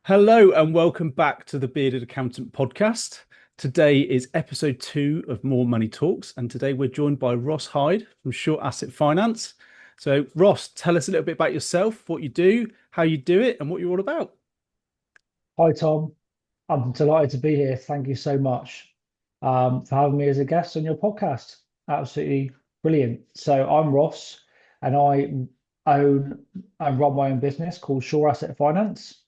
Hello and welcome back to the Bearded Accountant podcast. Today is episode 2 of More Money Talks, and today we're joined by Ross Hyde from Short Asset Finance. So, Ross, tell us a little bit about yourself, what you do, how you do it, and what you're all about. Hi, Tom. I'm delighted to be here. Thank you so much for having me as a guest on your podcast. Absolutely brilliant. So I'm Ross, and I own and run my own business called Shore Asset Finance.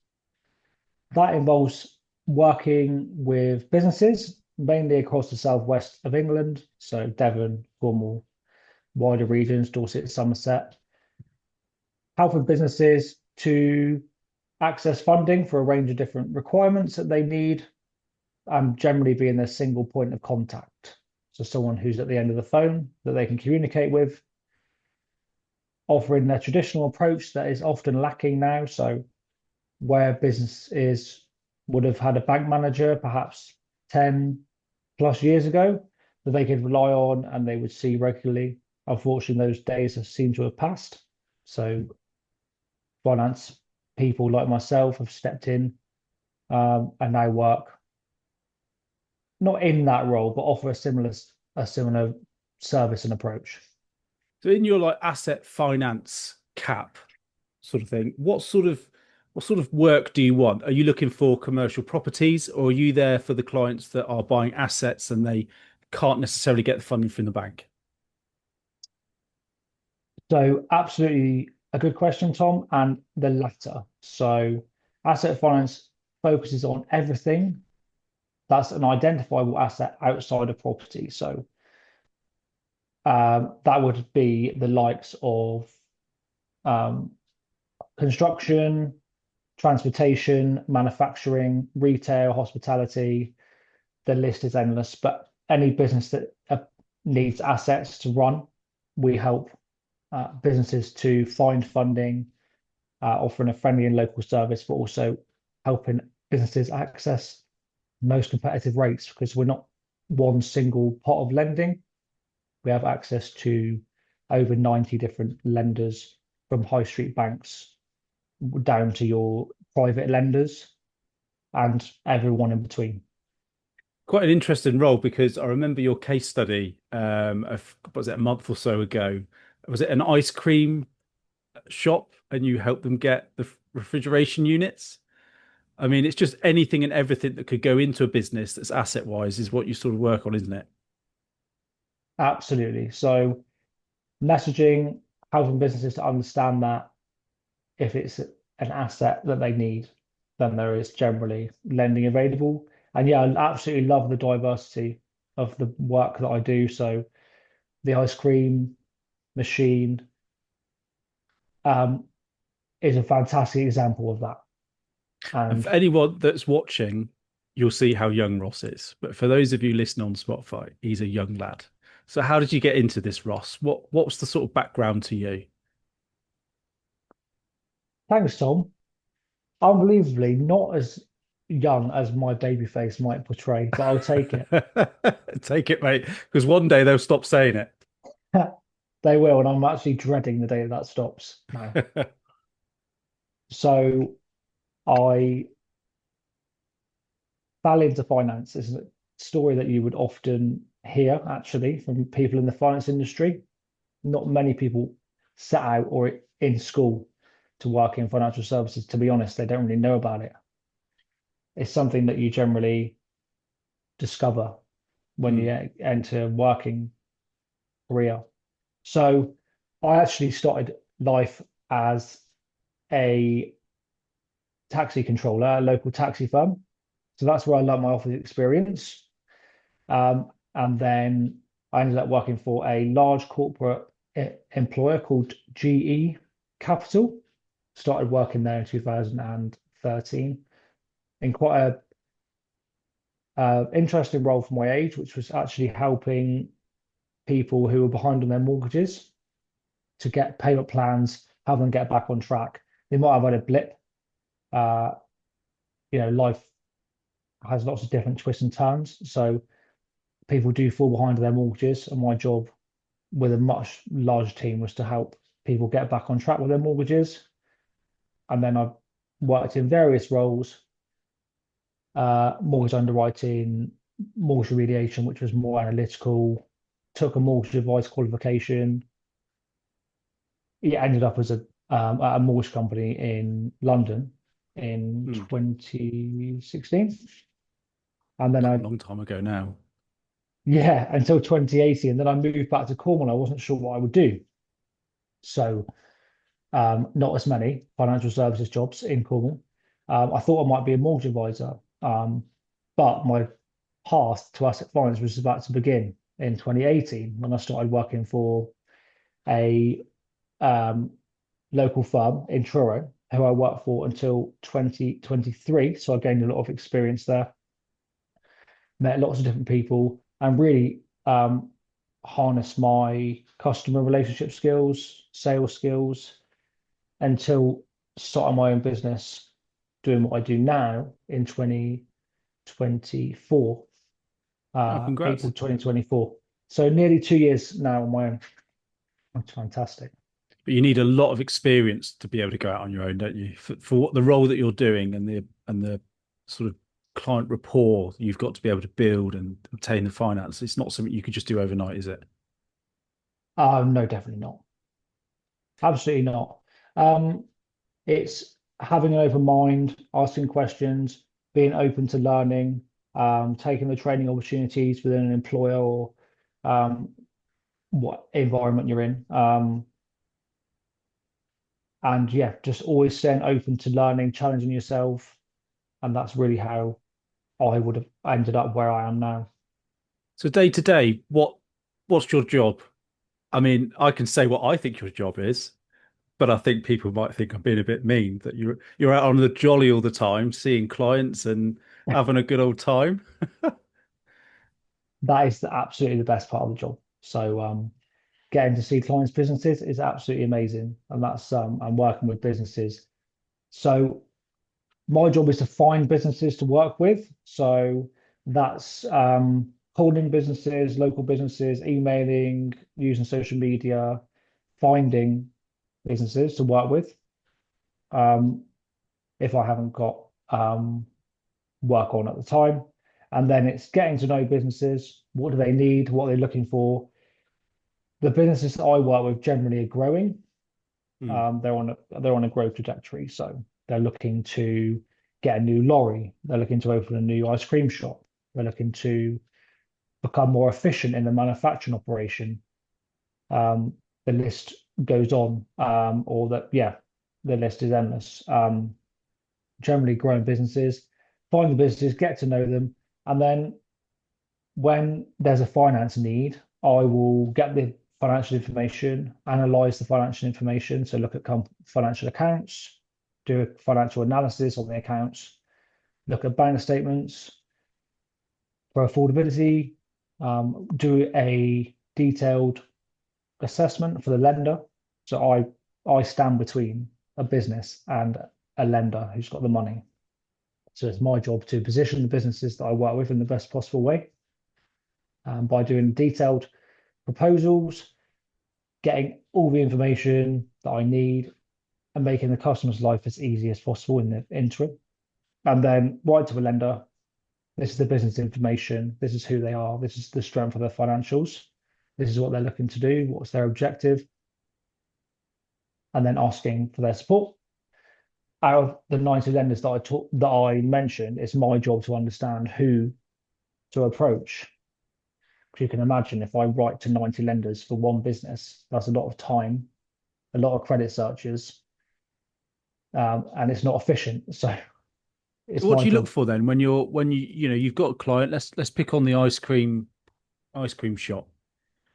That involves working with businesses, mainly across the southwest of England, so Devon, Cornwall, wider regions, Dorset, Somerset, helping businesses to access funding for a range of different requirements that they need and generally being their single point of contact. So someone who's at the end of the phone that they can communicate with, offering their traditional approach that is often lacking now. So where businesses would have had a bank manager perhaps 10 plus years ago that they could rely on and they would see regularly. Unfortunately, those days have seemed to have passed. So finance people like myself have stepped in and now work not in that role, but offer a similar service and approach. So, in your asset finance cap sort of thing, what sort of work do you want? Are you looking for commercial properties, or are you there for the clients that are buying assets and they can't necessarily get the funding from the bank? So absolutely a good question, Tom, and the latter. So asset finance focuses on everything that's an identifiable asset outside of property. So that would be the likes of um, construction, transportation, manufacturing, retail, hospitality. The list is endless, but any business that needs assets to run, we help businesses to find funding, offering a friendly and local service, but also helping businesses access most competitive rates because we're not one single pot of lending. We have access to over 90 different lenders from high street banks down to your private lenders and everyone in between. Quite an interesting role because I remember your case study was it a month or so ago? Was it an ice cream shop and you helped them get the refrigeration units? I mean, it's just anything and everything that could go into a business that's asset wise is what you sort of work on, isn't it? Absolutely. So messaging, helping businesses to understand that if it's an asset that they need, then there is generally lending available. And yeah, I absolutely love the diversity of the work that I do. So the ice cream machine um, is a fantastic example of that. And for And anyone that's watching, you'll see how young Ross is. But for those of you listening on Spotify, he's a young lad. So how did you get into this, Ross? What was the sort of background to you? thanks, Tom. Unbelievably, not as young as my baby face might portray, but I'll take it. Take it, mate, because one day they'll stop saying it. They will, and I'm actually dreading the day that stops now. So I fell into finance. It's a story that you would often hear actually from people in the finance industry. Not many people set out or in school to work in financial services. To be honest, they don't really know about it. It's something that you generally discover when Hmm. you enter working career. So I actually started life as a taxi controller, a local taxi firm. So that's where I learned my office experience. And then I ended up working for a large corporate employer called GE Capital. Started working there in 2013 in quite a interesting role for my age, which was actually helping people who were behind on their mortgages to get payment plans, have them get back on track. They might have had a blip. Uh, Life has lots of different twists and turns. So people do fall behind on their mortgages. And my job with a much larger team was to help people get back on track with their mortgages. And then I've worked in various roles, mortgage underwriting, mortgage remediation, which was more analytical, took a mortgage advice qualification. Yeah, ended up as at a mortgage company in London in Hmm. 2016. And then God, a I, long time ago now. yeah, until 2018. And then I moved back to Cornwall. I wasn't sure what I would do. So, not as many financial services jobs in Cornwall. I thought I might be a mortgage advisor. But my path to asset finance was about to begin in 2018 when I started working for a um, local firm in Truro, who I worked for until 2023. So I gained a lot of experience there, met lots of different people, and really harnessed my customer relationship skills, sales skills, until starting my own business, doing what I do now in 2024, Oh, April congrats. 2024. So nearly 2 years now on my own. That's fantastic. But you need a lot of experience to be able to go out on your own, don't you? For what the role that you're doing and the sort of client rapport you've got to be able to build and obtain the finance. It's not something you could just do overnight, is it? No, definitely not. Absolutely not. Um, it's having an open mind, asking questions, being open to learning, taking the training opportunities within an employer or um, what environment you're in. And yeah, just always staying open to learning, challenging yourself. And that's really how I would have ended up where I am now. So day to day, what's your job? I mean, I can say what I think your job is, but I think people might think I'm being a bit mean that you're out on the jolly all the time, seeing clients and having a good old time. That is absolutely the best part of the job. So getting to see clients' businesses is absolutely amazing. And that's I'm working with businesses. So my job is to find businesses to work with. So that's calling businesses, local businesses, emailing, using social media, finding businesses to work with. Um, if I haven't got work on at the time. And then it's getting to know businesses. What do they need? What are they looking for? The businesses that I work with generally are growing. Hmm. They're on a growth trajectory. So they're looking to get a new lorry. They're looking to open a new ice cream shop. They're looking to become more efficient in the manufacturing operation. Um, the list goes on, or that yeah, the list is endless. Generally growing businesses, find the businesses, get to know them, and then when there's a finance need, I will get the financial information, analyze the financial information. So look at financial accounts, do a financial analysis on the accounts, look at bank statements for affordability, do a detailed assessment for the lender. So I stand between a business and a lender who's got the money. So it's my job to position the businesses that I work with in the best possible way, by doing detailed proposals, getting all the information that I need, and making the customer's life as easy as possible in the interim. And then write to the lender, this is the business information, this is who they are, this is the strength of their financials, this is what they're looking to do, what's their objective, and then asking for their support. Out of the 90 lenders that I mentioned, it's my job to understand who to approach. Because you can imagine if I write to 90 lenders for one business, that's a lot of time, a lot of credit searches, and it's not efficient. So So it's what my do you look job. for then when you've got a client, let's pick on the ice cream shop.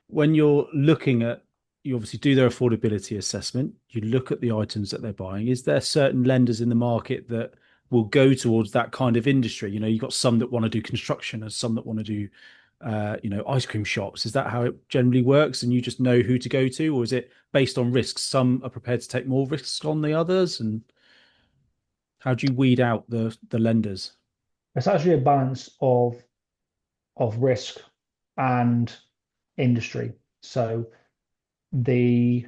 When you're looking at, you obviously do their affordability assessment, you look at the items that they're buying. Is there certain lenders in the market that will go towards that kind of industry? You've got some that want to do construction and some that want to do, ice cream shops. Is that how it generally works? And you just know who to go to, or is it based on risks? Some are prepared to take more risks on the others, and how do you weed out the lenders? It's actually a balance of risk and industry. So the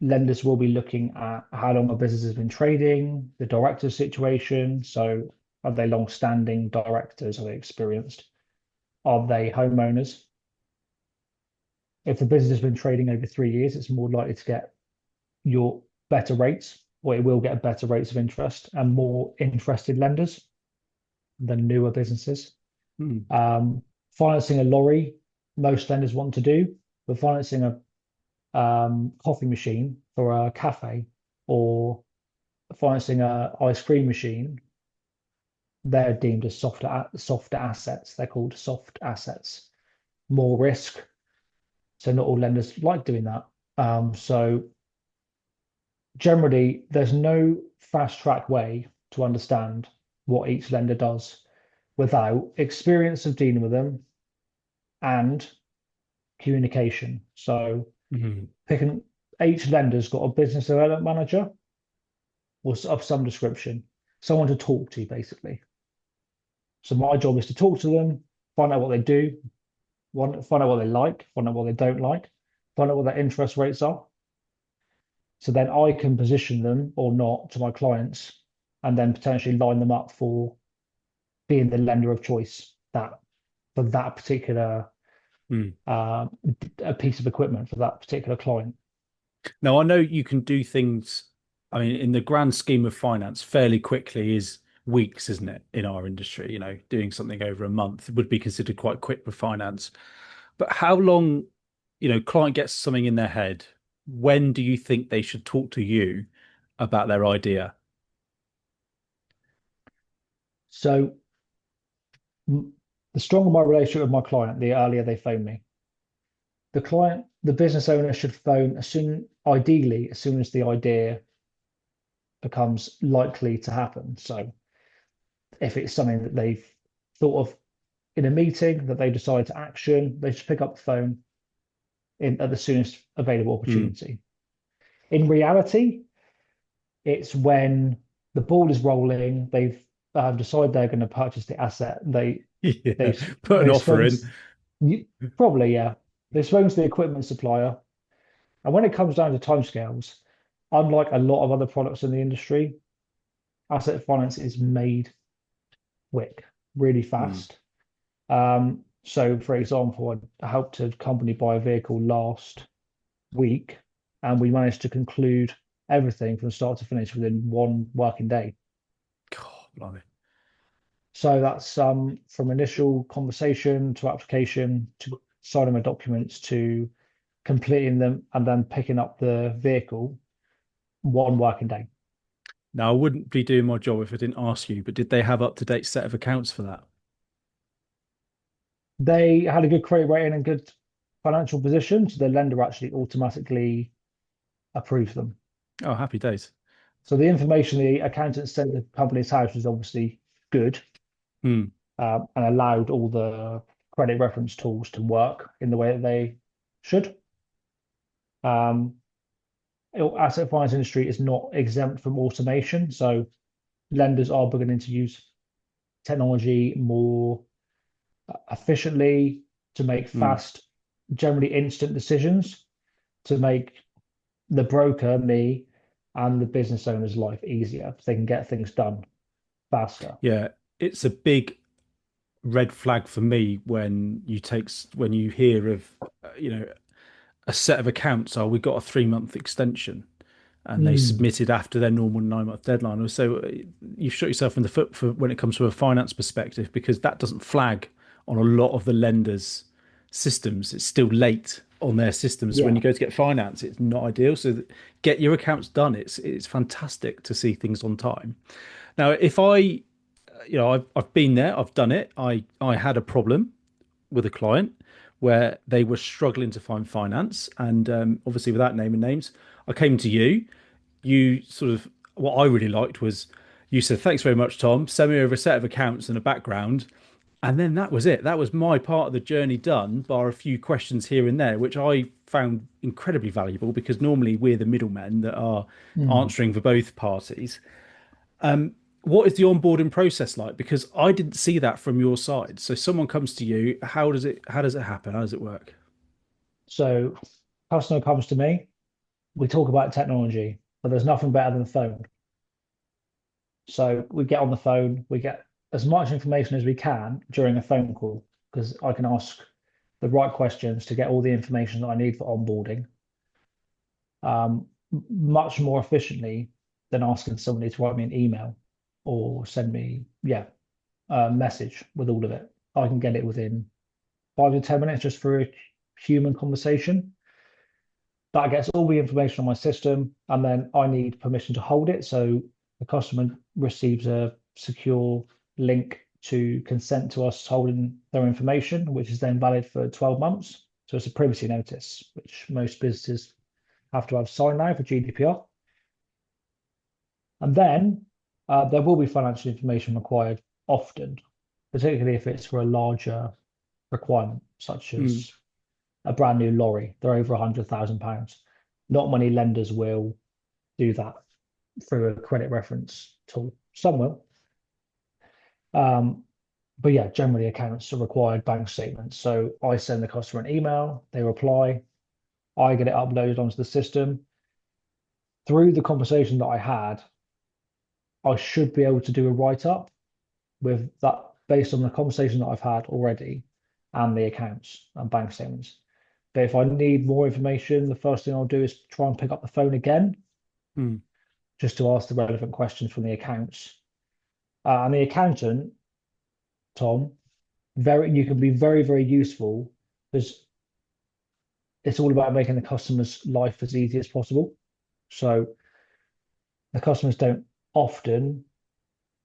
lenders will be looking at how long a business has been trading, the director's situation. So Are they long-standing directors? Are they experienced? Are they homeowners? If the business has been trading over 3 years, it's more likely to get your better rates, or it will get better rates of interest and more interested lenders than newer businesses. Mm. Um, Financing a lorry, most lenders want to do, but financing a coffee machine for a cafe or financing a ice cream machine, they're deemed as softer assets. They're called soft assets. More risk. So not all lenders like doing that. So generally, there's no fast track way to understand what each lender does without experience of dealing with them and communication. So Mm. picking each lender's got a business development manager or of some description, someone to talk to basically. So my job is to talk to them, find out what they do, find out what they like, find out what they don't like, find out what their interest rates are. So then I can position them or not to my clients and then potentially line them up for being the lender of choice that for that particular Mm. uh, a piece of equipment for that particular client. Now, I know you can do things, I mean, in the grand scheme of finance, fairly quickly is weeks, isn't it, in our industry? Doing something over a month would be considered quite quick for finance. But how long, client gets something in their head, when do you think they should talk to you about their idea? So the stronger my relationship with my client, the earlier they phone me. The business owner should phone ideally, as soon as the idea becomes likely to happen. So if it's something that they've thought of in a meeting that they decide to action, they should pick up the phone at the soonest available Mm. opportunity. In reality, it's when the ball is rolling, they've decided they're going to purchase the asset. Yeah, They've put an they've offer spoken in. probably yeah. They've spoken to the equipment supplier, and when it comes down to timescales, unlike a lot of other products in the industry, asset finance is made quick, really Mm. fast. So, for example, I helped a company buy a vehicle last week, and we managed to conclude everything from start to finish within one working day. God, blimey. So that's from initial conversation to application to signing my documents to completing them and then picking up the vehicle one working day. Now, I wouldn't be doing my job if I didn't ask you, but did they have up-to-date set of accounts for that? They had a good credit rating and good financial position, so the lender actually automatically approved them. Oh, happy days. So the information the accountant sent the company's house was obviously good, Hmm. and allowed all the credit reference tools to work in the way that they should. Um, Asset finance industry is not exempt from automation, so lenders are beginning to use technology more efficiently to make Hmm. fast, generally instant decisions to make the broker, me, and the business owner's life easier. So they can get things done faster. Yeah, it's a big red flag for me when you hear of a set of accounts. Oh, we got a 3 month extension, and they Mm, submitted after their normal 9 month deadline. So you've shot yourself in the foot for when it comes to a finance perspective, because that doesn't flag on a lot of the lenders' systems. It's still late on their systems. So when yeah. you go to get finance, it's not ideal. So get your accounts done. It's fantastic to see things on time. Now, if I've been there, I've done it. I had a problem with a client where they were struggling to find finance, and obviously, without naming names, I came to you. You sort of What I really liked was you said, "Thanks very much, Tom. Send me over a set of accounts and a background." And then that was it. That was my part of the journey done, bar a few questions here and there, which I found incredibly valuable, because normally we're the middlemen that are Mm. answering for both parties. What is the onboarding process like? Because I didn't see that from your side. So someone comes to you, how does it happen? How does it work? So customer comes to me, we talk about technology, but there's nothing better than the phone. So we get on the phone, we get as much information as we can during a phone call because I can ask the right questions to get all the information that I need for onboarding much more efficiently than asking somebody to write me an email or send me, a message with all of it. I can get it within 5 to 10 minutes just for a human conversation. That gets all the information on my system, and then I need permission to hold it. So the customer receives a secure link to consent to us holding their information, which is then valid for 12 months. So it's a privacy notice, which most businesses have to have signed now for GDPR. And then there will be financial information required often, particularly if it's for a larger requirement, such Mm. as a brand new lorry. They're over £100,000. Not many lenders will do that through a credit reference tool. Some will. Um, but yeah, generally accounts are required bank statements. So I send the customer an email, they reply, I get it uploaded onto the system. Through the conversation that I had, I should be able to do a write-up with that based on the conversation that I've had already and the accounts and bank statements. But if I need more information, the first thing I'll do is try and pick up the phone again Mm. just to ask the relevant questions from the accounts. And the accountant, Tom, you can be very, very useful because it's all about making the customer's life as easy as possible. So the customers don't often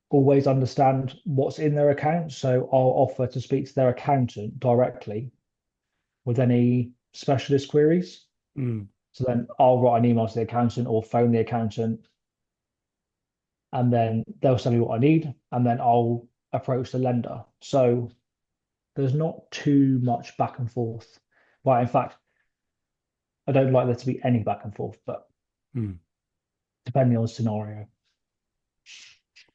always understand what's in their account. So I'll offer to speak to their accountant directly with any specialist queries. Mm. So then I'll write an email to the accountant or phone the accountant, and then they'll tell me what I need, and then I'll approach the lender. So there's not too much back and forth. Well, in fact, I don't like there to be any back and forth, but Mm. depending on the scenario,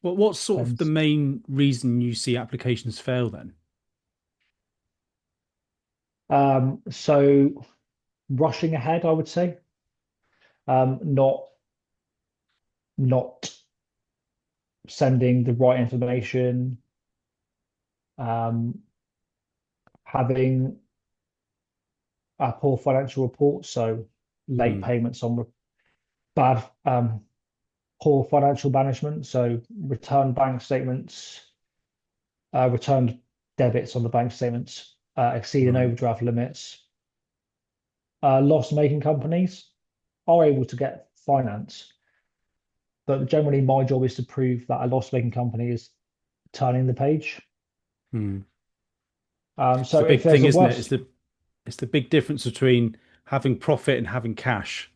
What's sort of the depends. main reason you see applications fail then? So rushing ahead, I would say, not sending the right information, um, having a poor financial report, so late Mm. payments on bad, poor financial management, so returned bank statements, returned debits on the bank statements, exceeding Right. overdraft limits. Loss-making companies are able to get finance, but generally my job is to prove that a loss-making company is turning the page. Mm. It's So the if big there's thing, a isn't it? worst, It's the big difference between having profit and having cash,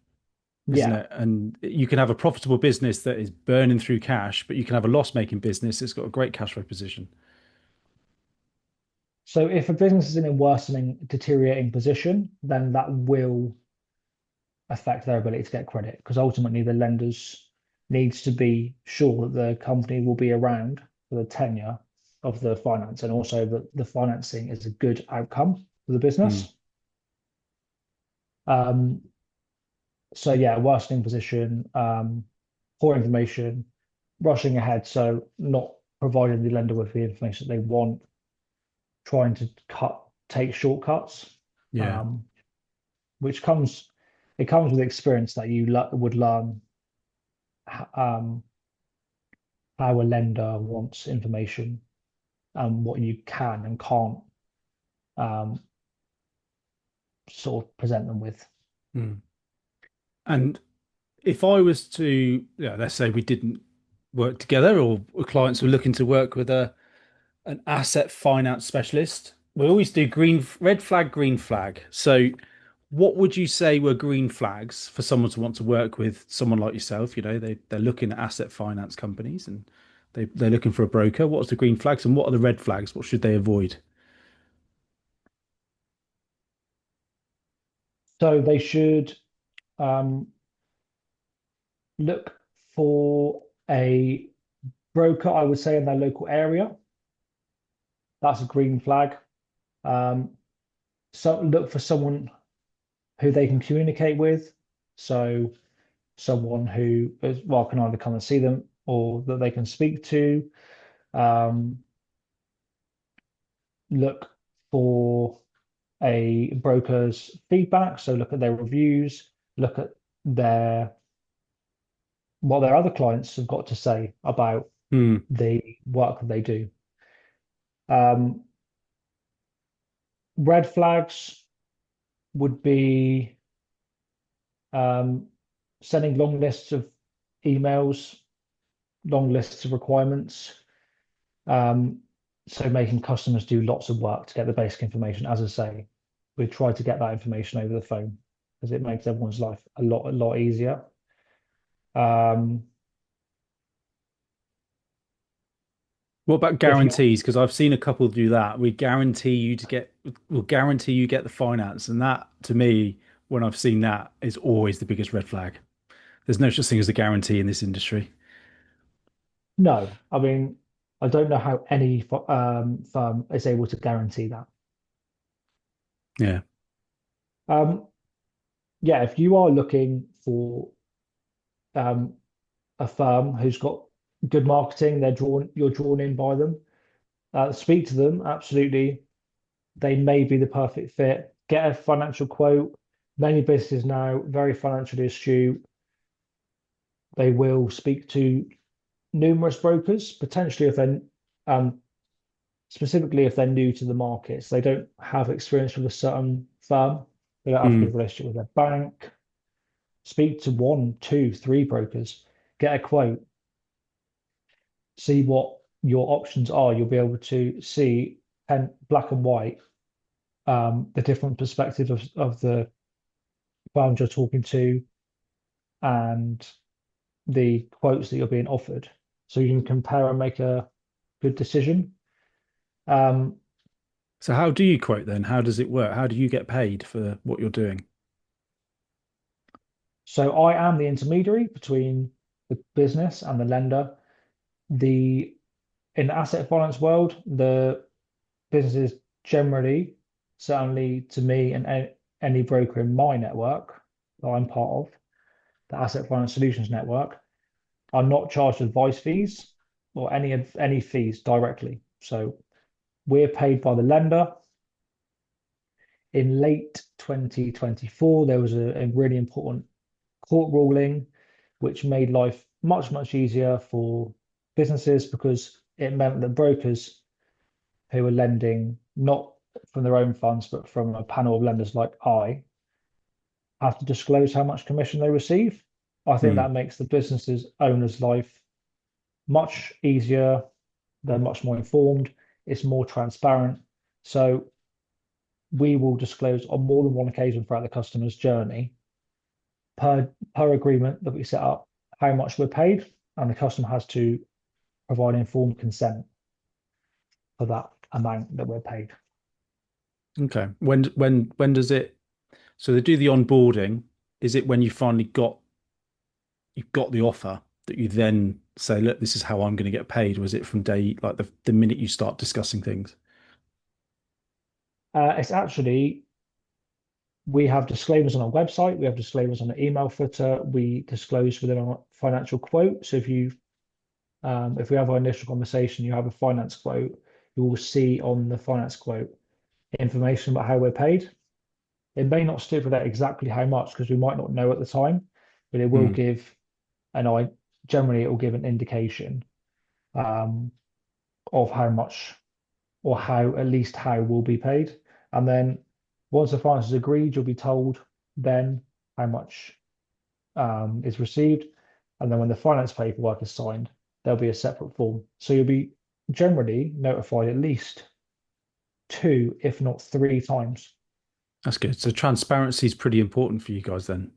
isn't yeah. it? And you can have a profitable business that is burning through cash, but you can have a loss-making business that's got a great cash flow position. So if a business is in a worsening, deteriorating position, then that will affect their ability to get credit because ultimately the lenders needs to be sure that the company will be around for the tenure of the finance and also that the financing is a good outcome for the Mm. business. Um, so yeah, worsening position, poor information, rushing ahead, so not providing the lender with the information that they want, trying to take shortcuts, Yeah. um, which comes with experience that you would learn um, how a lender wants information and what you can and can't um, sort of present them with. Mm. And if I was to, yeah, let's say we didn't work together or clients were looking to work with an asset finance specialist, we always do red flag, green flag. So what would you say were green flags for someone to want to work with someone like yourself? You know, they're looking at asset finance companies and they're looking for a broker. What's the green flags and what are the red flags? What should they avoid? So they should um, look for a broker, I would say, in their local area. That's a green flag. Um, so look for someone who they can communicate with. So someone who is, well, can either come and see them or that they can speak to. look for a broker's feedback. So look at their reviews, look at their what their other clients have got to say about Hmm. the work that they do. Um, red flags would be um, sending long lists of emails, long lists of requirements. Um, so making customers do lots of work to get the basic information. As I say, we try to get that information over the phone because it makes everyone's life a lot easier. Um, What about if you guarantees? Because I've seen a couple do that. We'll guarantee you get the finance. And that, to me, when I've seen that, is always the biggest red flag. There's no such thing as a guarantee in this industry. No, I mean, I don't know how any firm is able to guarantee that. Yeah. Um, yeah, if you are looking for um, a firm who's got good marketing, you're drawn in by them. Speak to them, absolutely. They may be the perfect fit. Get a financial quote. Many businesses now, very financially astute. They will speak to numerous brokers, potentially if they're um, specifically if they're new to the markets. They don't have experience with a certain firm. They don't have a Mm. good relationship with their bank. Speak to one, two, three brokers. Get a quote. See what your options are. You'll be able to see and black and white the different perspectives of the firms you're talking to and the quotes that you're being offered. So you can compare and make a good decision. Um, So how do you quote then? How does it work? How do you get paid for what you're doing? so I am the intermediary between the business and the lender. The in the asset finance world, the businesses generally, certainly to me and any broker in my network that I'm part of, the Asset Finance Solutions Network, are not charged advice fees or any fees directly. So we're paid by the lender. In late 2024, there was a really important court ruling which made life much easier for businesses because it meant that brokers who were lending not from their own funds but from a panel of lenders like I have to disclose how much commission they receive. I think Mm. that makes the business's owner's life much easier. They're much more informed. It's more transparent. So we will disclose on more than one occasion throughout the customer's journey per agreement that we set up how much we're paid, and the customer has to provide informed consent for that amount that we're paid. Okay. When does it? So they do the onboarding. Is it when you've got the offer that you then say, look, this is how I'm going to get paid? Or is it from day like the minute you start discussing things? It's actually we have disclaimers on our website, we have disclaimers on the email footer, we disclose within our financial quote. So if we have our initial conversation, you have a finance quote, you will see on the finance quote information about how we're paid. It may not stipulate exactly how much because we might not know at the time, but it will Mm. give and I generally it will give an indication um, of how much or how at least how will be paid. And then once the finance is agreed, you'll be told then how much is received. And then when the finance paperwork is signed, there'll be a separate form. So you'll be generally notified at least two, if not three times. That's good. So transparency is pretty important for you guys then.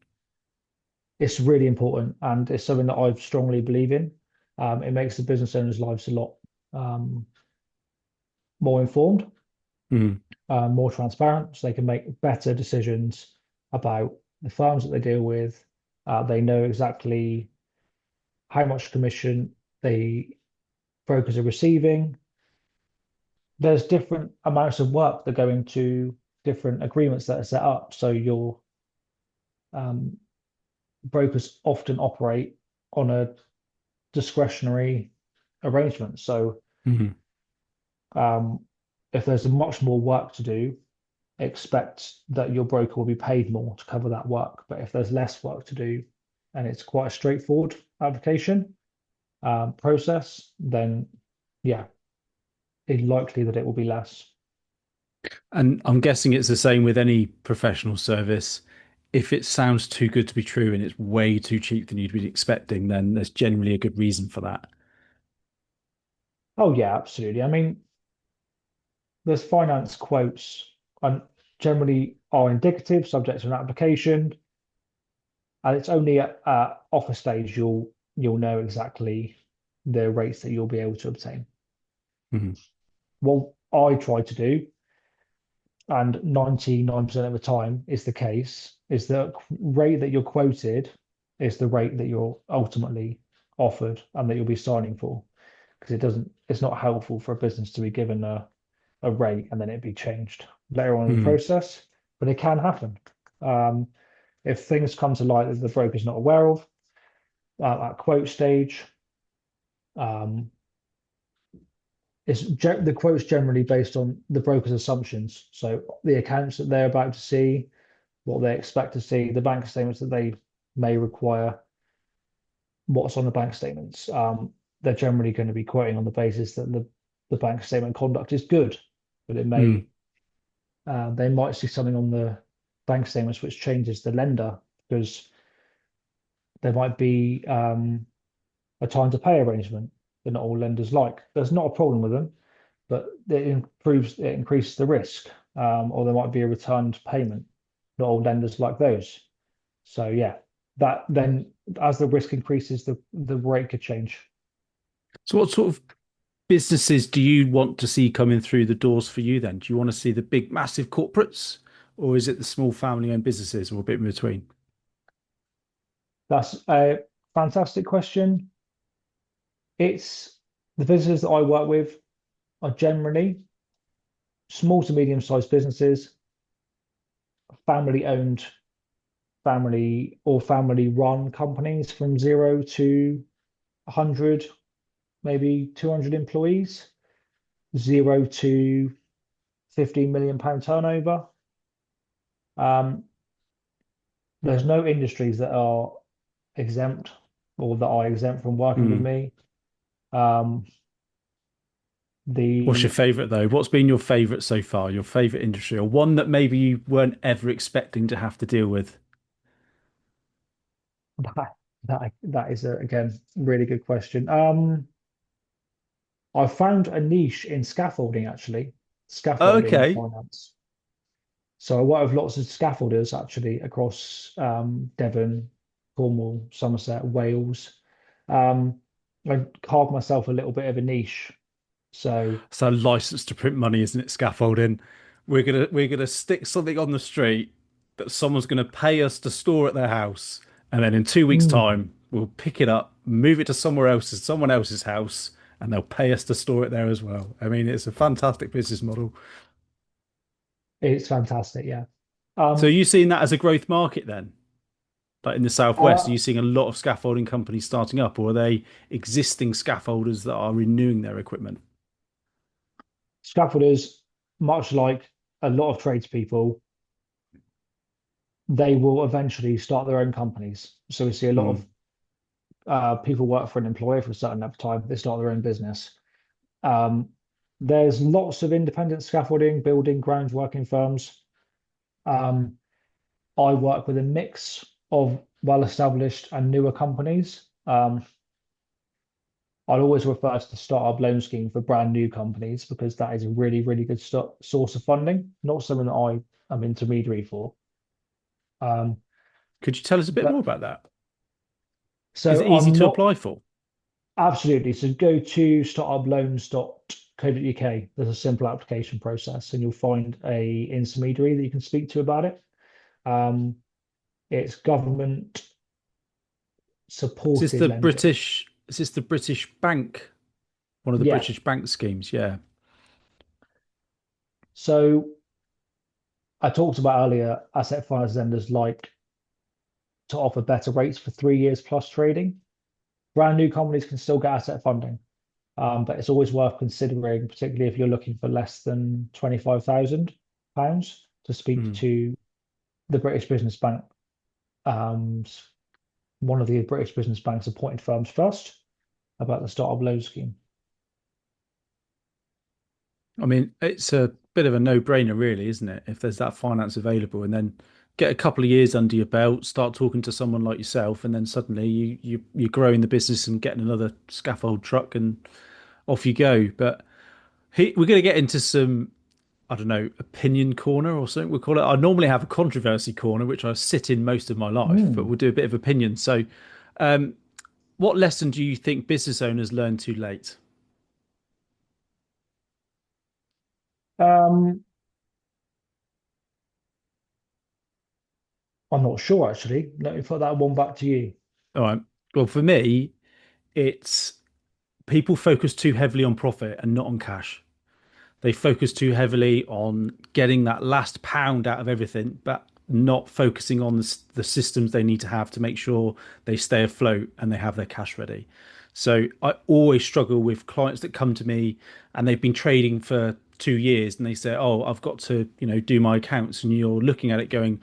It's really important and it's something that I strongly believe in. It makes the business owners' lives a lot um, more informed, Mm. more transparent, so they can make better decisions about the firms that they deal with. They know exactly how much commission the brokers are receiving. There's different amounts of work that go into different agreements that are set up. So your um, brokers often operate on a discretionary arrangement. So Mm. um, if there's much more work to do, expect that your broker will be paid more to cover that work. But if there's less work to do and it's quite a straightforward application process, then yeah, it's likely that it will be less. And I'm guessing it's the same with any professional service. If it sounds too good to be true and it's way too cheap than you'd be expecting, then there's generally a good reason for that. Oh yeah, absolutely. I mean, there's finance quotes and generally are indicative, subject to an application, and it's only at offer stage you'll know exactly the rates that you'll be able to obtain. Mhm. What I try to do, and 99% of the time is the case, is the rate that you're quoted is the rate that you're ultimately offered and that you'll be signing for. Because it's not helpful for a business to be given a rate and then it be changed later on in the Mhm. process, but it can happen. Um, if things come to light that the broker's not aware of at quote stage, um, the quote's generally based on the broker's assumptions. So the accounts that they're about to see, what they expect to see, the bank statements that they may require, what's on the bank statements. They're generally going to be quoting on the basis that the bank statement conduct is good, but Mm. they might see something on the bank statements which changes the lender because there might be a time to pay arrangement that not all lenders like. There's not a problem with them, but it increases the risk, or there might be a returned payment. Not all lenders like those. So yeah, that then as the risk increases, the rate could change. So what sort of businesses do you want to see coming through the doors for you then? Do you want to see the big, massive corporates, or is it the small family-owned businesses, or a bit in between? That's a fantastic question. It's the businesses that I work with are generally small to medium-sized businesses, family-owned, family or family-run companies from 0 to 100, maybe 200 employees, 0 to 15 million pound turnover. Um, there's no industries that are exempt or that are exempt from working with Mm. me. Um, What's your the favorite though? What's been your favorite so far? Your favorite industry, or one that maybe you weren't ever expecting to have to deal with? that is again really good question. I found a niche in scaffolding actually, scaffolding and Okay. finance. So I work with lots of scaffolders actually across Devon, Cornwall, Somerset, Wales. Um, I carved myself a little bit of a niche. So So license to print money, isn't it? Scaffolding. We're gonna stick something on the street that someone's gonna pay us to store at their house, and then in 2 weeks' mm, time, we'll pick it up, move it to someone else's house, and they'll pay us to store it there as well. I mean, it's a fantastic business model. it's fantastic, yeah. So are Um, you seeing that as a growth market then? Like in the Southwest, are uh, you seeing a lot of scaffolding companies starting up, or are they existing scaffolders that are renewing their equipment? Scaffolders, much like a lot of tradespeople, they will eventually start their own companies. So we see a lot Mm. of people work for an employer for a certain amount of time, they start their own business. Um, there's lots of independent scaffolding, building, ground working firms. Um, I work with a mix of well-established and newer companies. I'd always refer to the startup loan scheme for brand new companies because that is a really, really good source of funding, not something that I am intermediary for. Um, Could you tell us a bit more but about that? Is so it easy I'm to not apply for? absolutely. So go to startuploans.co.uk. There's a simple application process, and you'll find a intermediary that you can speak to about it. Um, it's government supported lending. Is this the British bank? One of the Yeah. British bank schemes, yeah. So I talked about earlier, asset finance lenders like to offer better rates for 3 years plus trading. Brand new companies can still get asset funding. But it's always worth considering, particularly if you're looking for less than £25,000 to speak Mm. to the British Business Bank, um, one of the British Business Bank's appointed firms first about the startup loan scheme. I mean, it's a bit of a no-brainer, really, isn't it? If there's that finance available, and then get a couple of years under your belt, start talking to someone like yourself, and then suddenly you're growing the business and getting another scaffold truck, and off you go. But we're going to get into some, I don't know, opinion corner or something we call it. I normally have a controversy corner, which I sit in most of my life, but Hmm. we'll do a bit of opinion. So, what lesson do you think business owners learn too late? Um, I'm not sure actually. Let me put that one back to you. All right. Well, for me, it's people focus too heavily on profit and not on cash. They focus too heavily on getting that last pound out of everything, but not focusing on the systems they need to have to make sure they stay afloat and they have their cash ready. So I always struggle with clients that come to me and they've been trading for 2 years and they say, "Oh, I've got to, do my accounts," and you're looking at it going,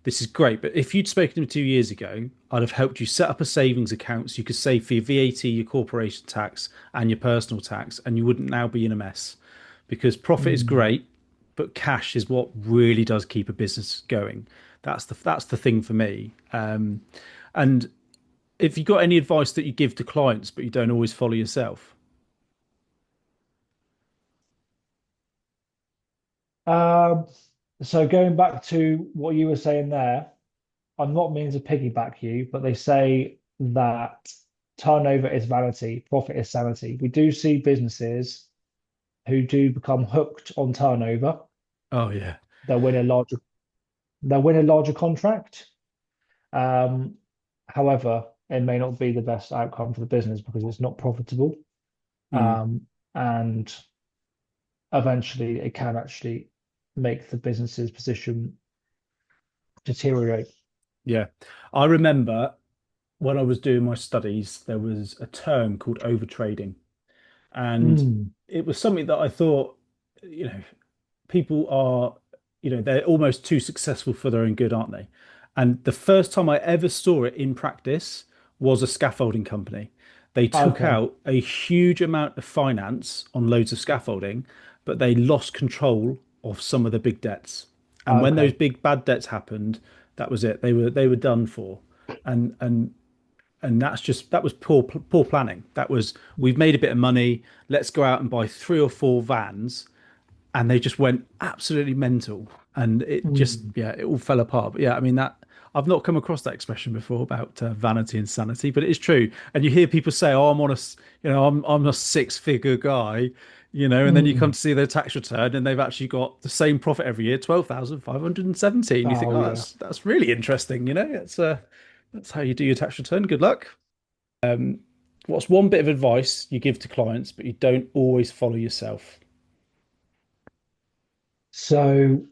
"This is great." But if you'd spoken to me 2 years ago, I'd have helped you set up a savings account so you could save for your VAT, your corporation tax, and your personal tax, and you wouldn't now be in a mess. Because profit is Hmm. great, but cash is what really does keep a business going. That's the thing for me. And if you got any advice that you give to clients, but you don't always follow yourself, Um, so going back to what you were saying there, I'm not meaning to piggyback you, but they say that turnover is vanity, profit is sanity. We do see businesses who do become hooked on turnover. oh yeah, They'll win a larger, they'll win a larger contract. Um, However, it may not be the best outcome for the business because it's not profitable. mm, Um, and eventually it can actually make the business's position deteriorate. yeah. I remember when I was doing my studies, there was a term called overtrading, and Mm, it was something that I thought, you know, people are, they're almost too successful for their own good, aren't they? And the first time I ever saw it in practice was a scaffolding company. They took okay, out a huge amount of finance on loads of scaffolding, but they lost control of some of the big debts. And when those okay. big bad debts happened, that was it. They were done for. And that was poor planning. That was, we've made a bit of money. Let's go out and buy 3 or 4 vans, and they just went absolutely mental, and it just, Mm, yeah, it all fell apart. But yeah, I mean, that I've not come across that expression before about vanity and sanity, but it is true. And you hear people say, "Oh, I'm on a, I'm a six-figure guy," and then you come mm. to see their tax return, and they've actually got the same profit every year, 12,517. You think, Oh "Oh, yeah. that's really interesting." That's how you do your tax return. Good luck. What's one bit of advice you give to clients, but you don't always follow yourself? So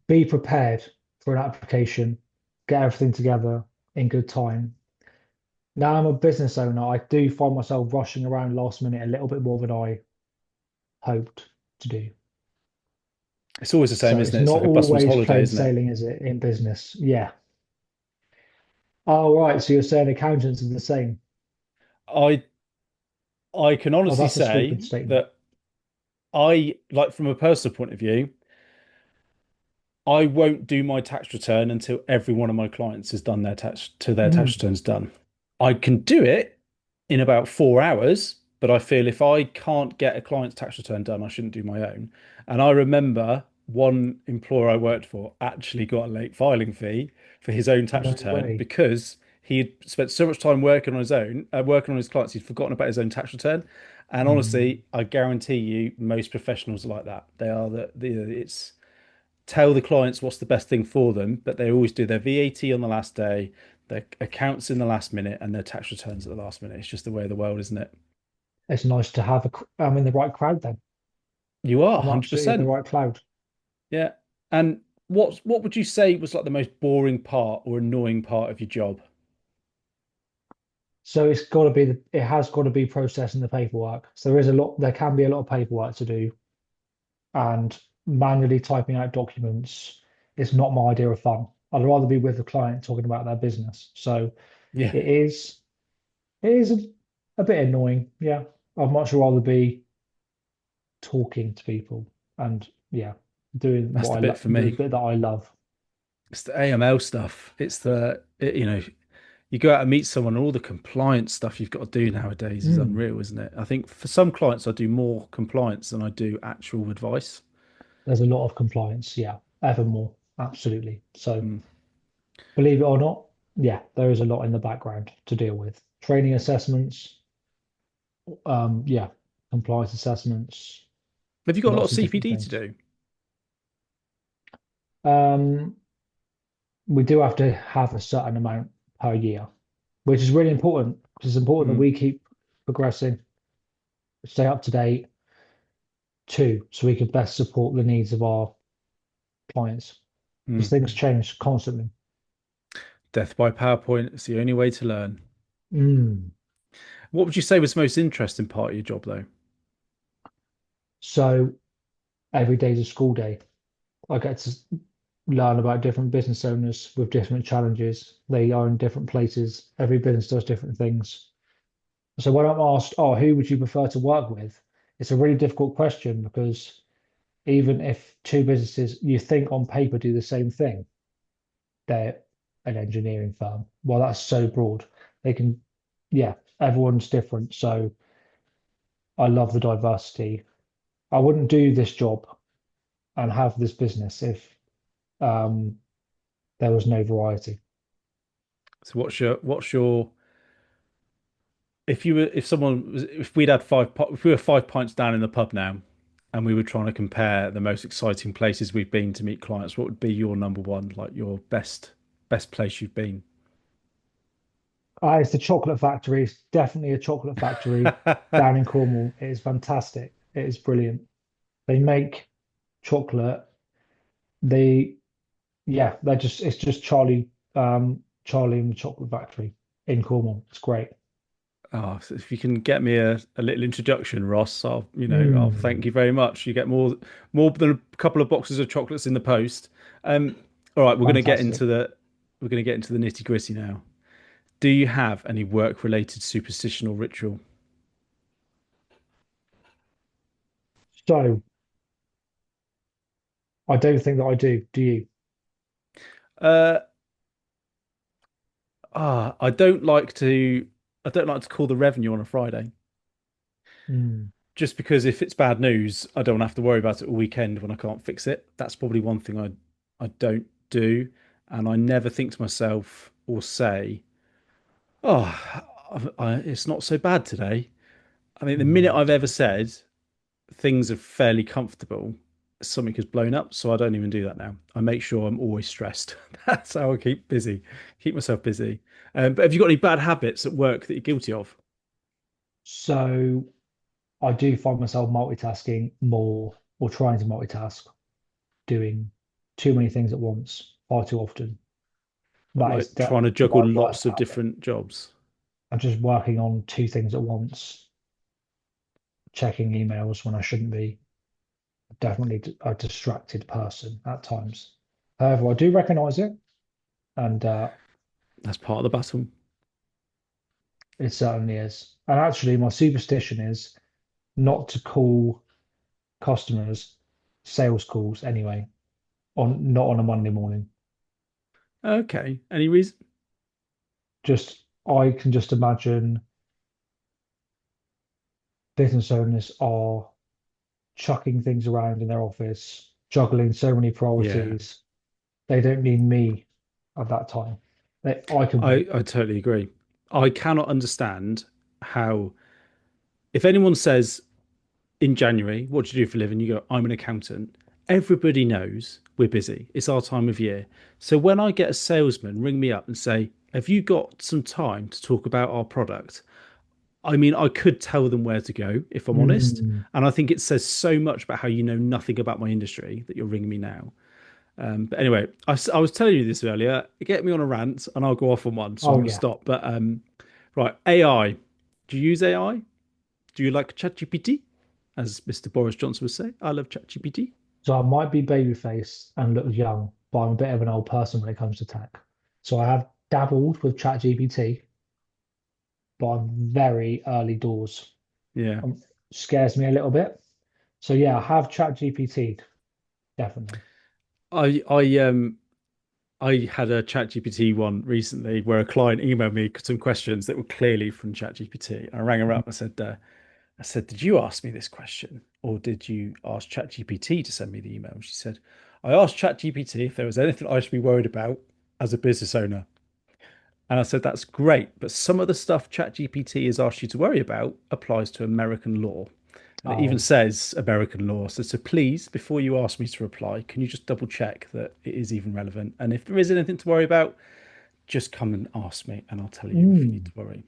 be prepared for an application, get everything together in good time. Now I'm a business owner, I do find myself rushing around last minute a little bit more than I hoped to do. It's always the So same, isn't it's it? It's not like a busman's always holiday, plain isn't it? sailing, is it, in business? Yeah. Oh, right. So you're saying accountants are the same. I I can Oh, honestly that's a sweeping say statement. that I, like, from a personal point of view, I won't do my tax return until every one of my clients has done their tax Mm, returns done. I can do it in about 4 hours, but I feel if I can't get a client's tax return done, I shouldn't do my own. And I remember one employer I worked for actually got a late filing fee for his own tax no return way. because he had spent so much time working on his own, working on his clients, he'd forgotten about his own tax return. And Mm. honestly, I guarantee you, most professionals are like that. They are it's tell the clients what's the best thing for them, but they always do their VAT on the last day, their accounts in the last minute, and their tax returns at the last minute. It's just the way of the world, isn't it? It's nice to have I'm in the right crowd then. You are I'm absolutely in the 100%. right cloud. Yeah. And what would you say was like the most boring part or annoying part of your job? So it's got to be it has got to be processing the paperwork. So there can be a lot of paperwork to do, and manually typing out documents is not my idea of fun. I'd rather be with the client talking about their business. So Yeah, it is it is a bit annoying. Yeah. I'd much rather be talking to people and yeah, doing that's what the I bit love, for the me. bit that I love. It's the AML stuff. It's you go out and meet someone, and all the compliance stuff you've got to do nowadays is Mm. unreal, isn't it? I think for some clients, I do more compliance than I do actual advice. There's a lot of compliance. Yeah, evermore. Absolutely. So Mm. believe it or not, yeah, there is a lot in the background to deal with. Training assessments, yeah, compliance assessments, Have you got a lot of lots of different CPD to things. do? Um, we do have to have a certain amount per year, which is really important because it's important that Mm. we keep progressing, stay up to date too, so we can best support the needs of our clients because Mm. things change constantly. Death by PowerPoint. It's the only way to learn. Mm. What would you say was the most interesting part of your job, though? So every day is a school day. I get to learn about different business owners with different challenges. They are in different places. Every business does different things. So when I'm asked, oh, who would you prefer to work with? It's a really difficult question because even if two businesses you think on paper do the same thing, they're an engineering firm. Well, that's so broad. They can, yeah, everyone's different. So I love the diversity. I wouldn't do this job and have this business if um, there was no variety. So what's your if you were if someone was if we'd had if we were 5 pints down in the pub now and we were trying to compare the most exciting places we've been to meet clients, what would be your number one, like your best place you've been? It's the chocolate factory. It's definitely a chocolate factory down in Cornwall. It is fantastic. It is brilliant. They make chocolate. They, yeah, it's just Charlie and the Chocolate Factory in Cornwall. It's great. Oh, so if you can get me a little introduction, Ross, I'll thank Mm, you very much. You get more than a couple of boxes of chocolates in the post. Um, all right, fantastic. we're gonna get into the nitty gritty now. Do you have any work related superstition or ritual? So I don't think that I do. Do you? Uh, I don't like to call the revenue on a Friday. Mm. Just because if it's bad news, I don't have to worry about it all weekend when I can't fix it. That's probably one thing I don't do, and I never think to myself or say, "Oh, it's not so bad today." I mean, the minute Mm. I've ever said things are fairly comfortable, something has blown up, so I don't even do that now. I make sure I'm always stressed. That's how I keep myself busy. But have you got any bad habits at work that you're guilty of? So I do find myself multitasking more or trying to multitask, doing too many things at once, far too often. That is Like trying to juggle my worst lots of habit. different jobs? I'm just working on two things at once, checking emails when I shouldn't be. Definitely a distracted person at times. However, I do recognize it, and That's part of the battle. it certainly is. And actually, my superstition is not to call customers sales calls anyway, on not on a Monday morning. Okay. Any reason? Just I can just imagine business owners are chucking things around in their office, juggling so many Yeah, priorities. They don't need me at that time. I can wait. I totally agree. I cannot understand how, if anyone says in January, what do you do for a living? You go, I'm an accountant. Everybody knows we're busy. It's our time of year. So when I get a salesman ring me up and say, have you got some time to talk about our product? I mean, I could tell them where to go if I'm honest. Mm. And I think it says so much about how you know nothing about my industry that you're ringing me now. But anyway, I was telling you this earlier. Get me on a rant and I'll go off on one. So I'm Oh going to yeah. stop. But Right, AI. Do you use AI? Do you like ChatGPT? As Mr. Boris Johnson would say, I love ChatGPT. So I might be babyface and look young, but I'm a bit of an old person when it comes to tech. So I have dabbled with ChatGPT, but I'm very early doors. Yeah. Scares me a little bit. So yeah, I have ChatGPT, definitely. I I had a ChatGPT one recently where a client emailed me some questions that were clearly from ChatGPT. I rang her up. I said, did you ask me this question, or did you ask ChatGPT to send me the email? She said, I asked ChatGPT if there was anything I should be worried about as a business owner. And I said, that's great, but some of the stuff ChatGPT has asked you to worry about applies to American law. And it even Oh, says American law. So please, before you ask me to reply, can you just double check that it is even relevant? And if there is anything to worry about, just come and ask me and I'll tell you if you need mm. to worry.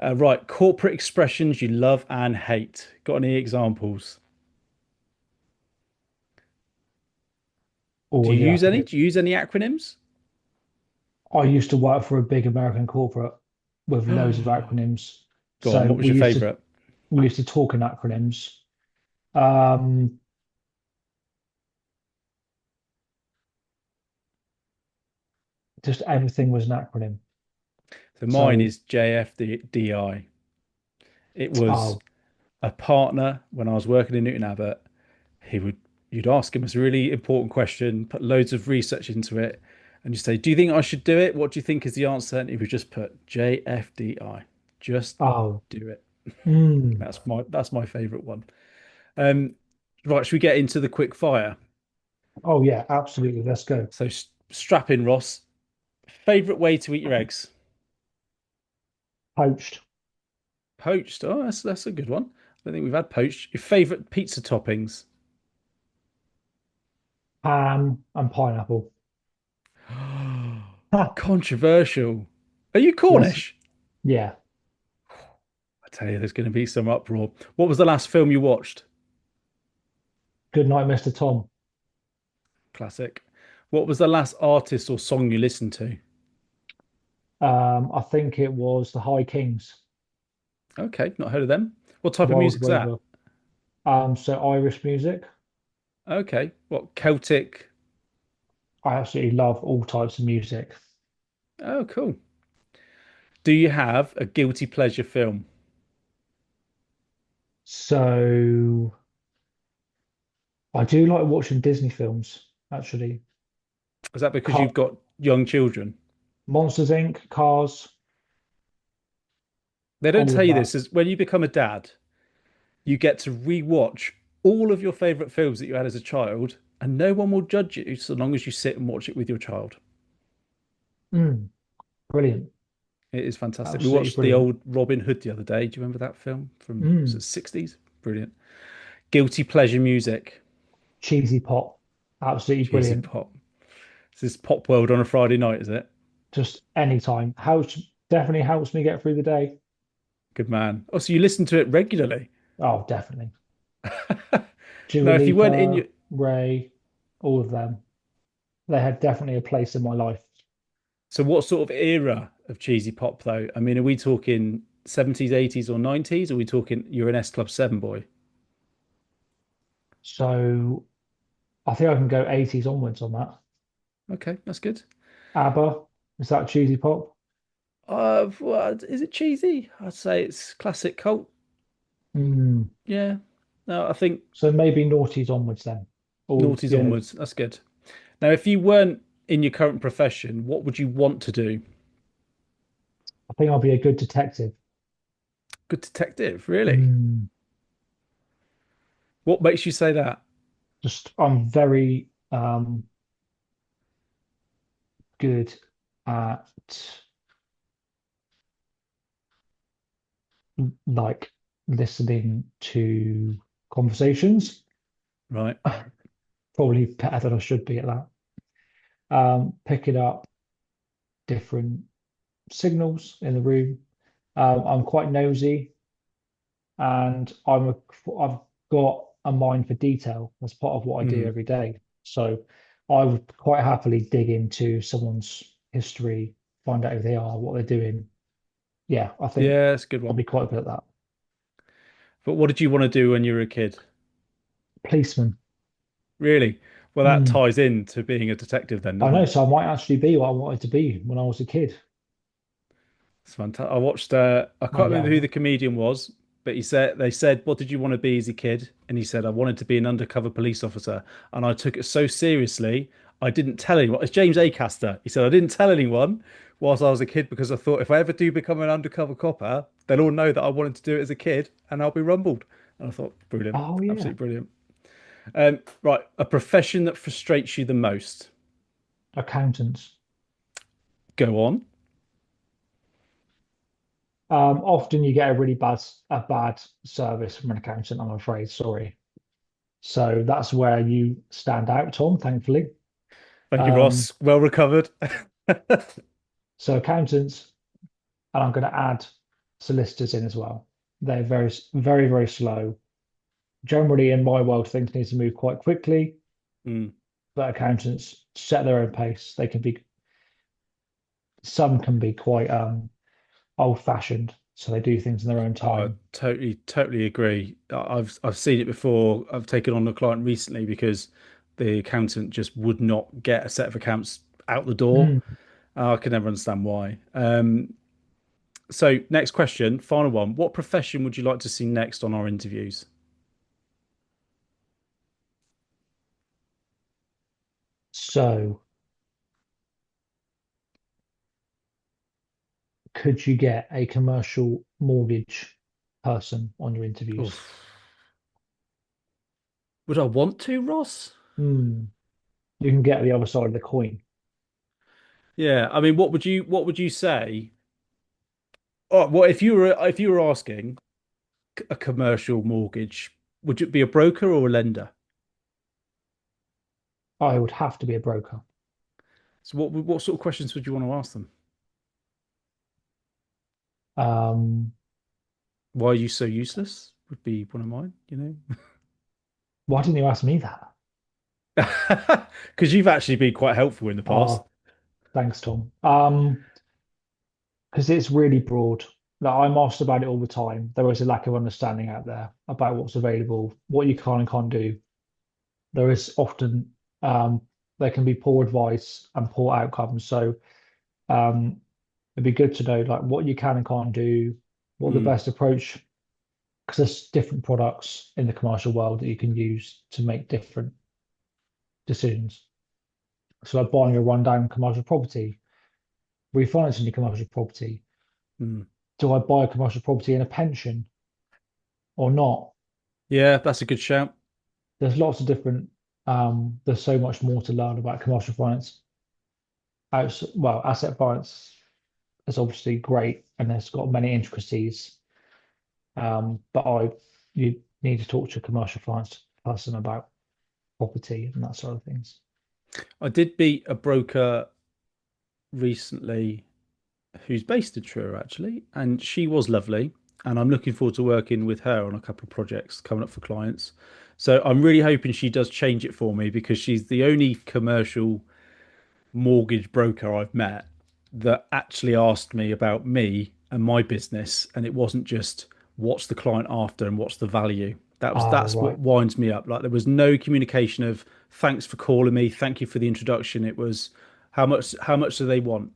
Right, corporate expressions you love and hate. Got any examples? Do Oh you yeah. use any? Do you use any acronyms? I used to work for a big American corporate with loads of Go acronyms. on, So what was your favorite? we used to talk in acronyms. Um, just everything was an acronym. So mine So is JFDI. It was oh a partner when I was working in Newton Abbot. He would You'd ask him a really important question, put loads of research into it, and you say, "Do you think I should do it? What do you think is the answer?" And he would just put JFDI. Just oh do it. mm. That's my favorite one. Um, right, should we get into the quick fire? Oh yeah, absolutely. Let's go. So strap in, Ross. Favorite way to eat your eggs? Poached Poached. Oh, that's a good one. I don't think we've had poached. Your favorite pizza toppings? ham and pineapple. Ha, Controversial. Are you yes, Cornish? yeah. I tell you, there's going to be some uproar. What was the last film you watched? Good night, Mr. Tom. Classic. What was the last artist or song you listened to? I think it was the High Kings, Okay, not heard of them. What type of World music's that? Rover. So Irish music. Okay, what Celtic? I absolutely love all types of music. Oh, cool. Do you have a guilty pleasure film? So I do like watching Disney films, actually. Is that because Car you've got young children? Monsters Inc., Cars, They don't all tell of you that. this is when you become a dad, you get to rewatch all of your favorite films that you had as a child, and no one will judge you so long as you sit and watch it with your child. Mm, brilliant. It is fantastic. We Absolutely watched the brilliant. old Robin Hood the other day. Do you remember that film from was it Mm, 60s? Brilliant. Guilty pleasure music. cheesy pop. Absolutely Cheesy brilliant. pop. This is Pop World on a Friday night, is it? Just anytime. Definitely helps me get through the day. Good man. Oh, so you listen to it regularly? Oh, definitely. Dua No, if you weren't in your Lipa, Ray, all of them. They had definitely a place in my life. so what sort of era of cheesy pop though? I mean, are we talking 70s, 80s, or 90s? Are we talking you're an S Club 7 boy? So I think I can go 80s onwards on that. Okay, that's good. ABBA, is that cheesy pop? Well, is it cheesy? I'd say it's classic cult. Mm, Yeah. No, I think so maybe noughties onwards then. Or, noughties onwards. That's good. Now, if you weren't in your current profession, what would you want to do? I think I'll be a good detective. Good detective, really? Mm, What makes you say that? just I'm very good at like listening to conversations. Right. Probably better than I should be at that. Picking up different signals in the room. I'm quite nosy, and I've got a mind for detail. That's part of what I do Mm. every day. So I would quite happily dig into someone's history, find out who they are, what they're doing. Yeah, I think Yeah, it's a good I'll one. be quite good at that. But what did you want to do when you were a kid? Policeman. Really? Well, that Hmm. ties into being a detective then, I doesn't know, it? so I might actually be what I wanted to be when I was a kid. It's fantastic. I watched. I can't Maybe I remember who the will. comedian was, but he said they said, "What did you want to be as a kid?" And he said, "I wanted to be an undercover police officer." And I took it so seriously, I didn't tell anyone. It's James Acaster. He said, "I didn't tell anyone whilst I was a kid because I thought if I ever do become an undercover copper, they'll all know that I wanted to do it as a kid, and I'll be rumbled." And I thought, brilliant, Oh yeah, absolutely brilliant. Right, a profession that frustrates you the most. accountants. Go on. Often you get a bad service from an accountant, I'm afraid. Sorry. So that's where you stand out, Tom, thankfully. Thank you, Um, Ross. Well recovered. so accountants, and I'm going to add solicitors in as well. They're very, very, very slow. Generally, in my world, things need to move quite quickly, Mm. but accountants set their own pace. Some can be quite old-fashioned, so they do things in their own I time. totally agree. I've seen it before. I've taken on a client recently because the accountant just would not get a set of accounts out the door. Mm. I can never understand why. So next question, final one. What profession would you like to see next on our interviews? So, could you get a commercial mortgage person on your interviews? Oof. Would I want to, Ross? Hmm. You can get the other side of the coin. Yeah. I mean, what would you say? Oh, well, if you were asking a commercial mortgage, would it be a broker or a lender? I would have to be a broker. So what sort of questions would you want to ask them? Um, Why are you so useless? Would be one of mine, why didn't you ask me that? Because you've actually been quite helpful in the past. Oh, thanks, Tom. Because it's really broad. Like, I'm asked about it all the time. There is a lack of understanding out there about what's available, what you can and can't do. There is often um, there can be poor advice and poor outcomes. So um, it'd be good to know like what you can and can't do, what the Mm, best approach, because there's different products in the commercial world that you can use to make different decisions. So like buying a rundown commercial property, refinancing your commercial property. mm. Do I buy a commercial property in a pension or not? Yeah, that's a good shout. There's lots of different. There's so much more to learn about commercial finance. Well, asset finance is obviously great and it's got many intricacies. But you need to talk to a commercial finance person about property and that sort of things. I did beat a broker recently who's based in Truro actually, and she was lovely. And I'm looking forward to working with her on a couple of projects coming up for clients. So I'm really hoping she does change it for me because she's the only commercial mortgage broker I've met that actually asked me about me and my business, and it wasn't just what's the client after and what's the value. Oh, That's what right. winds me up. Like there was no communication of thanks for calling me, thank you for the introduction. It was how much do they want?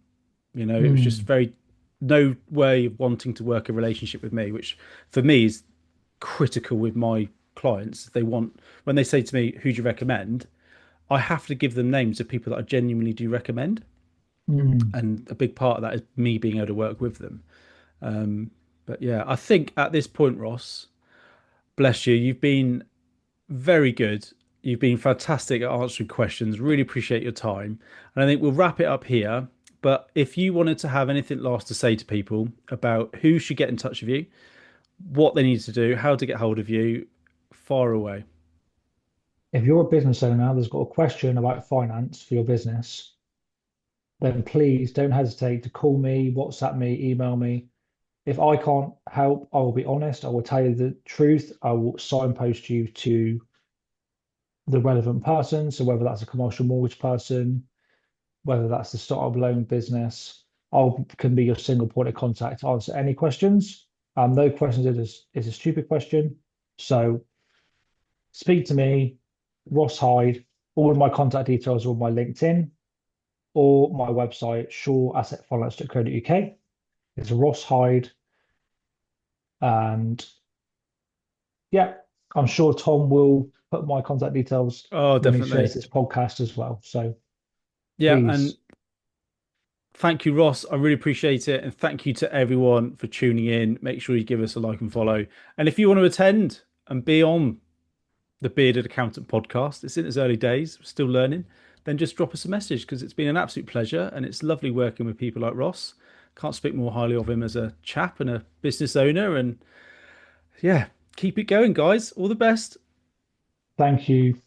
It was just Mm, very no way of wanting to work a relationship with me, which for me is critical with my clients. They want when they say to me, "Who do you recommend?" I have to give them names of people that I genuinely do recommend, mm, and a big part of that is me being able to work with them. But yeah, I think at this point, Ross, bless you, you've been very good. You've been fantastic at answering questions. Really appreciate your time. And I think we'll wrap it up here. But if you wanted to have anything last to say to people about who should get in touch with you, what they need to do, how to get hold of you, far away. if you're a business owner that's got a question about finance for your business, then please don't hesitate to call me, WhatsApp me, email me. If I can't help, I will be honest. I will tell you the truth. I will signpost you to the relevant person. So whether that's a commercial mortgage person, whether that's the startup loan business, I can be your single point of contact to answer any questions. No questions is a stupid question. So speak to me, Ross Hyde. All of my contact details are on my LinkedIn or my website, shoreassetfinance.co.uk. It's Ross Hyde. And yeah, I'm sure Tom will put my contact details Oh, when he shares definitely. this podcast as well. So Yeah, and please, thank you, Ross. I really appreciate it. And thank you to everyone for tuning in. Make sure you give us a like and follow. And if you want to attend and be on the Bearded Accountant podcast, it's in its early days, we're still learning, then just drop us a message because it's been an absolute pleasure and it's lovely working with people like Ross. Can't speak more highly of him as a chap and a business owner. And yeah, keep it going, guys. All the best. thank you.